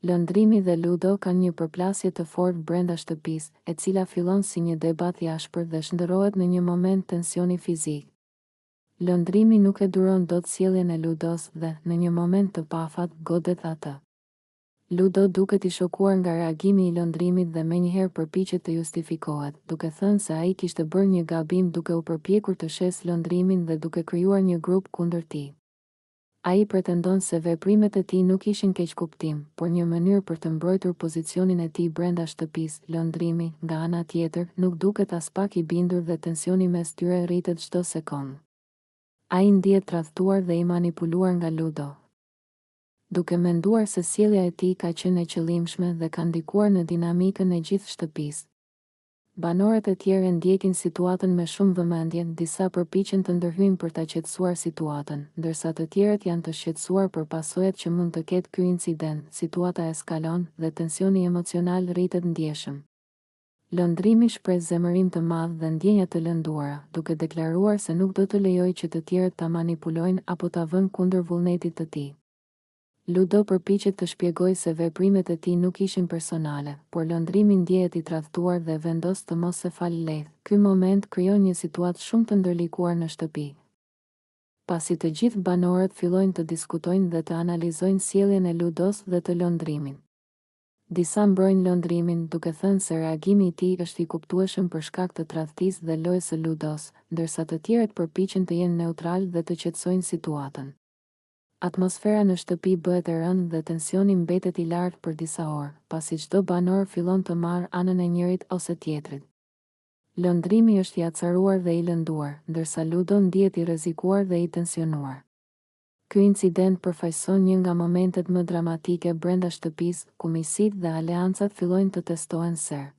Lëndrimi dhe ludo kanë një përplasje të fortë brenda shtëpisë, e cila fillon si një debat i ashpër dhe shndërrohet në një moment tensioni fizik. Lëndrimi nuk e duron dot sjelljen e ludos dhe, në një moment të pafat, godet atë. Ludo duket i shokuar nga reagimi i lëndrimit dhe menjëherë përpiqet të justifikohet, duke thënë se ai kishte bërë një gabim duke u përpjekur të shes lëndrimin dhe duke krijuar një grup kundër tij. Ai pretendon se veprimet e tij nuk ishin keqkuptim, por një mënyrë për të mbrojtur pozicionin e tij brenda shtëpisë. Lëndrimi, nga ana tjetër, nuk duket as pak i bindur dhe tensioni mes tyre rritet çdo sekond. Ai ndihet tradhtuar dhe i manipuluar nga ludo, duke menduar se sjellja e tij ka qenë e qëllimshme dhe ka ndikuar në dinamikën e gjithë shtëpisë. Banorët e tjerë ndjekin situatën me shumë vëmendje, disa përpiqen të ndërhyjnë për ta qetësuar situatën, ndërsa të tjerët janë të shqetësuar për pasojat që mund të ketë ky incident. Situata eskalon dhe tensioni emocional rritet ndjeshëm. Lëndrimi shpreh zemërim të madh dhe ndjenja të lënduara, duke deklaruar se nuk do të lejojë që të tjerët ta manipulojnë apo ta vënë kundër vullnetit të tij. Ludo përpiqet të shpjegojë se veprimet e tij nuk ishin personale, por lëndrimi ndjehet i tradhtuar dhe vendos të mos e falë lehtë. Ky moment krijon një situatë shumë të ndërlikuar në shtëpi. Pasi të gjithë banorët fillojnë të diskutojnë dhe të analizojnë sjelljen e ludos dhe të lëndrimit. Disa mbrojnë lëndrimin duke thënë se reagimi i tij është i kuptueshëm për shkak të tradhtisë dhe lojës së ludos, ndërsa të tjerët përpiqen të jenë neutral dhe të qetësojnë situatën. Atmosfera në shtëpi bëhet e rëndë dhe tensioni mbetet i lartë për disa orë, pasi çdo banor fillon të marrë anën e njërit ose tjetrit. Lëndrimi është i acaruar dhe i lënduar, ndërsa ludo ndihet i rrezikuar dhe i tensionuar. Ky incident përfaqëson një nga momentet më dramatike brenda shtëpisë, ku miqësitë dhe aleancat fillojnë të testohen ser.